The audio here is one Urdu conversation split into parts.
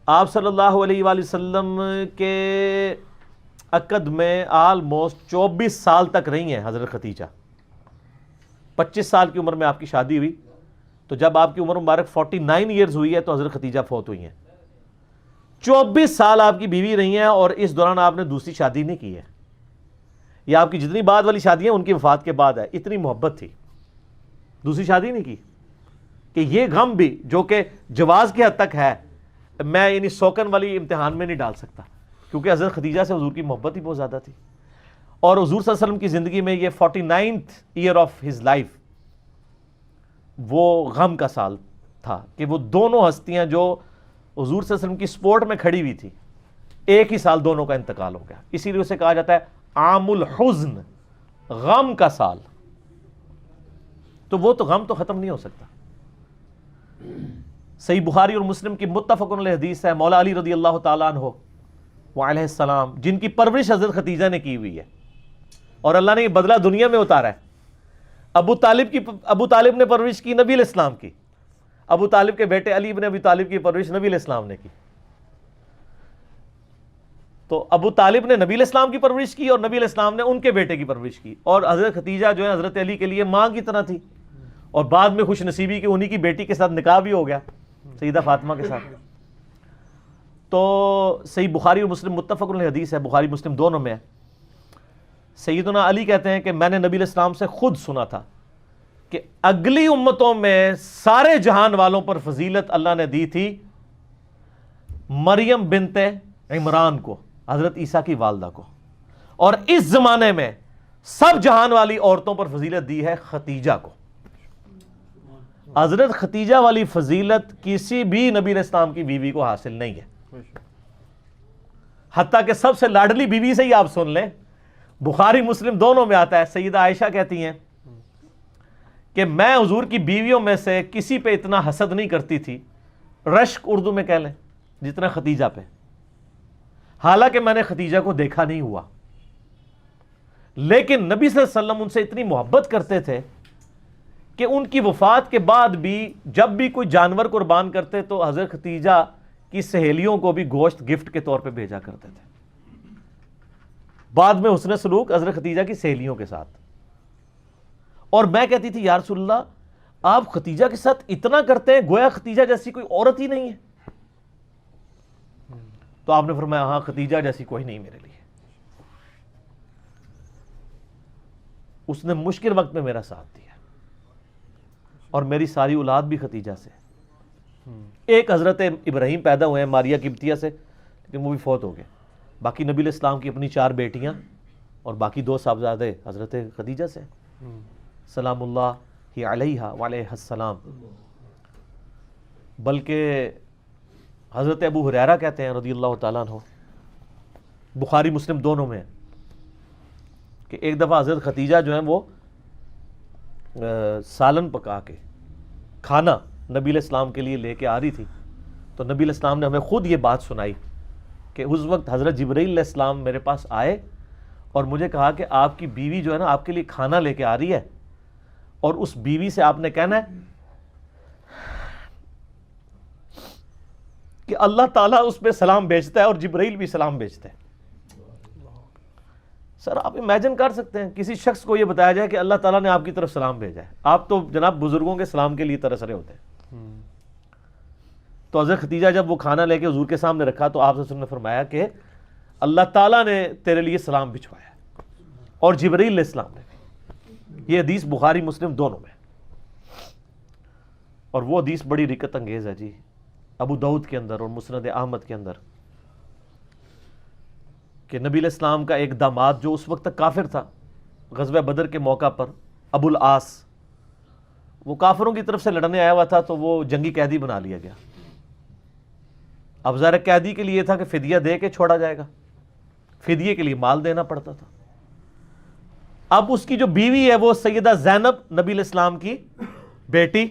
آپ صلی اللہ علیہ وآلہ وسلم کے عقد میں آلموسٹ 24 سال تک رہی ہیں حضرت ختیجہ. 25 سال کی عمر میں آپ کی شادی ہوئی، تو جب آپ کی عمر مبارک 49 ایئرز ہوئی ہے تو حضرت ختیجہ فوت ہوئی ہیں. 24 سال آپ کی بیوی رہی ہیں اور اس دوران آپ نے دوسری شادی نہیں کی ہے. یہ آپ کی جتنی بعد والی شادیاں ان کی وفات کے بعد ہے. اتنی محبت تھی، دوسری شادی نہیں کی. کہ یہ غم بھی جو کہ جواز کی حد تک ہے، میں یعنی سوکن والی امتحان میں نہیں ڈال سکتا، کیونکہ حضرت ختیجہ سے حضور کی محبت ہی بہت زیادہ تھی. اور حضور صلی اللہ علیہ وسلم کی زندگی میں یہ 49th year of his life وہ غم کا سال تھا کہ وہ دونوں ہستیاں جو حضور صلی اللہ علیہ وسلم کی سپورٹ میں کھڑی ہوئی تھی، ایک ہی سال دونوں کا انتقال ہو گیا. اسی لیے اسے کہا جاتا ہے عام الحزن، غم کا سال. تو وہ تو غم تو ختم نہیں ہو سکتا. صحیح بخاری اور مسلم کی متفق علیہ حدیث ہے، مولا علی رضی اللہ تعالیٰ عنہ وعلیہ السلام، جن کی پرورش حضرت ختیجہ نے کی ہوئی ہے اور اللہ نے یہ بدلہ دنیا میں اتارا ہے. ابو طالب نے پرورش کی نبی علیہ السلام کی. ابو طالب کے بیٹے علی ابن ابی طالب کی پرورش نبی علیہ السلام نے کی. تو ابو طالب نے نبی علیہ السلام کی پرورش کی اور نبی علیہ السلام نے ان کے بیٹے کی پرورش کی. اور حضرت ختیجہ جو ہے حضرت علی کے لیے ماں کی طرح تھی، اور بعد میں خوش نصیبی کہ انہی کی بیٹی کے ساتھ نکاح بھی ہو گیا سیدہ فاطمہ کے ساتھ. تو صحیح بخاری اور مسلم متفق علیہ حدیث ہے، بخاری مسلم دونوں میں ہے. سیدنا علی کہتے ہیں کہ میں نے نبی علیہ السلام سے خود سنا تھا کہ اگلی امتوں میں سارے جہان والوں پر فضیلت اللہ نے دی تھی مریم بنت عمران کو، حضرت عیسیٰ کی والدہ کو، اور اس زمانے میں سب جہان والی عورتوں پر فضیلت دی ہے ختیجہ کو. حضرت ختیجہ والی فضیلت کسی بھی نبی علیہ السلام کی بیوی کو حاصل نہیں ہے. حتیٰ کہ سب سے لاڈلی بیوی سے ہی آپ سن لیں، بخاری مسلم دونوں میں آتا ہے، سیدہ عائشہ کہتی ہیں کہ میں حضور کی بیویوں میں سے کسی پہ اتنا حسد نہیں کرتی تھی، رشک اردو میں کہہ لیں، جتنا ختیجہ پہ. حالانکہ میں نے ختیجہ کو دیکھا نہیں ہوا، لیکن نبی صلی اللہ علیہ وسلم ان سے اتنی محبت کرتے تھے کہ ان کی وفات کے بعد بھی جب بھی کوئی جانور قربان کرتے تو حضرت ختیجہ کی سہیلیوں کو بھی گوشت گفٹ کے طور پہ بھیجا کرتے تھے. بعد میں حسن سلوک حضرت ختیجہ کی سہیلیوں کے ساتھ. اور میں کہتی تھی یا رسول اللہ آپ ختیجہ کے ساتھ اتنا کرتے ہیں گویا ختیجہ جیسی کوئی عورت ہی نہیں ہے. تو آپ نے فرمایا ہاں ختیجہ جیسی کوئی نہیں میرے لیے. اس نے مشکل وقت میں میرا ساتھ دیا، اور میری ساری اولاد بھی ختیجہ سے. ایک حضرت ابراہیم پیدا ہوئے ہیں ماریہ قبطیہ سے، لیکن وہ بھی فوت ہو گئے. باقی نبی علیہ السلام کی اپنی 4 بیٹیاں اور باقی 2 صاحبزادے حضرت ختیجہ سے، سلام اللہ علیہا وعلیہ السلام. بلکہ حضرت ابو ہریرہ کہتے ہیں رضی اللہ تعالیٰ عنہ، بخاری مسلم دونوں میں، کہ ایک دفعہ حضرت ختیجہ جو ہیں وہ سالن پکا کے کھانا نبی علیہ السلام کے لیے لے کے آ رہی تھی. تو نبی علیہ السلام نے ہمیں خود یہ بات سنائی کہ اس وقت حضرت جبرائیل علیہ السلام میرے پاس آئے اور مجھے کہا کہ آپ کی بیوی جو ہے نا آپ کے لیے کھانا لے کے آ رہی ہے، اور اس بیوی سے آپ نے کہنا ہے کہ اللہ تعالیٰ اس پہ سلام بھیجتا ہے اور جبرائیل بھی سلام بھیجتا ہے. سر آپ امیجن کر سکتے ہیں کسی شخص کو یہ بتایا جائے کہ اللہ تعالیٰ نے آپ کی طرف سلام بھیجا ہے. آپ تو جناب بزرگوں کے سلام کے لیے ترس رہے ہوتے ہیں. تو حضرت ختیجہ جب وہ کھانا لے کے حضور کے سامنے رکھا تو آپ نے فرمایا کہ اللہ تعالیٰ نے تیرے لیے سلام بھجوایا اور جبرائیل علیہ السلام نے بھی. یہ حدیث بخاری مسلم دونوں میں، اور وہ حدیث بڑی رکت انگیز ہے جی، ابو داؤد کے اندر اور مسند احمد کے اندر، کہ نبی علیہ السلام کا ایک داماد جو اس وقت تک کافر تھا، غزوہ بدر کے موقع پر ابو العاص، وہ کافروں کی طرف سے لڑنے آیا ہوا تھا تو وہ جنگی قیدی بنا لیا گیا. اب ظاہر قیدی کے لیے تھا کہ فدیہ دے کے چھوڑا جائے گا، فدیے کے لیے مال دینا پڑتا تھا. اب اس کی جو بیوی ہے وہ سیدہ زینب نبی علیہ السلام کی بیٹی،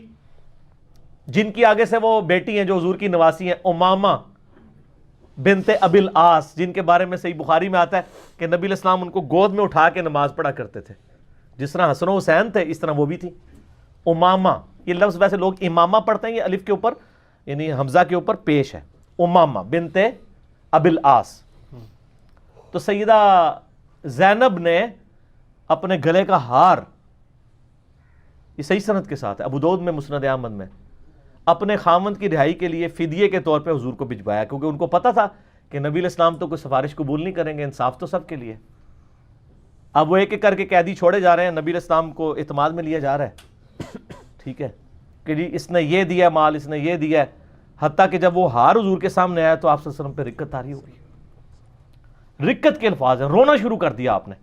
جن کی آگے سے وہ بیٹی ہیں جو حضور کی نواسی ہیں، امامہ بنت ابی العاص، جن کے بارے میں صحیح بخاری میں آتا ہے کہ نبی علیہ السلام ان کو گود میں اٹھا کے نماز پڑھا کرتے تھے. جس طرح حسن و حسین تھے اس طرح وہ بھی تھی. امامہ، یہ لفظ ویسے لوگ امامہ پڑھتے ہیں، یہ الف کے اوپر یعنی حمزہ کے اوپر پیش ہے. امامہ بنت ابی العاص. تو سیدہ زینب نے اپنے گلے کا ہار، یہ صحیح سند کے ساتھ ہے، ابو داؤد میں، مسند احمد میں، اپنے خاوند کی رہائی کے لیے فدیے کے طور پہ حضور کو بھجوایا، کیونکہ ان کو پتا تھا کہ نبی علیہ السلام تو کوئی سفارش قبول نہیں کریں گے، انصاف تو سب کے لیے. اب وہ ایک ایک کر کے قیدی چھوڑے جا رہے ہیں، نبی علیہ السلام کو اعتماد میں لیا جا رہا ہے، ٹھیک ہے، کہ جی اس نے یہ دیا مال، اس نے یہ دیا، حتیٰ کہ جب وہ ہار حضور کے سامنے آیا تو آپ صلی اللہ علیہ وسلم پہ رکت طاری ہو گئی. رکت کے الفاظ ہیں، رونا شروع کر دیا آپ نے،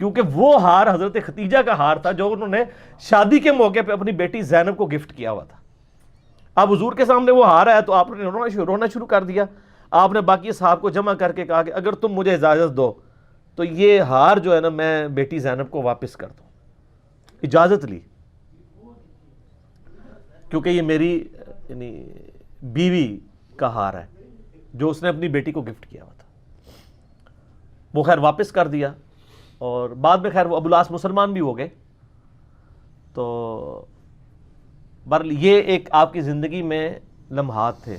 کیونکہ وہ ہار حضرت ختیجہ کا ہار تھا جو انہوں نے شادی کے موقع پہ اپنی بیٹی زینب کو گفٹ کیا ہوا تھا. اب حضور کے سامنے وہ ہار آیا تو آپ نے رونا شروع کر دیا. آپ نے باقی اصحاب کو جمع کر کے کہا کہ اگر تم مجھے اجازت دو تو یہ ہار جو ہے نا میں بیٹی زینب کو واپس کر دوں. اجازت لی، کیونکہ یہ میری یعنی بیوی کا ہار ہے جو اس نے اپنی بیٹی کو گفٹ کیا ہوا تھا. وہ خیر واپس کر دیا، اور بعد میں خیر وہ ابو العاص مسلمان بھی ہو گئے. تو بہرحال یہ ایک آپ کی زندگی میں لمحات تھے.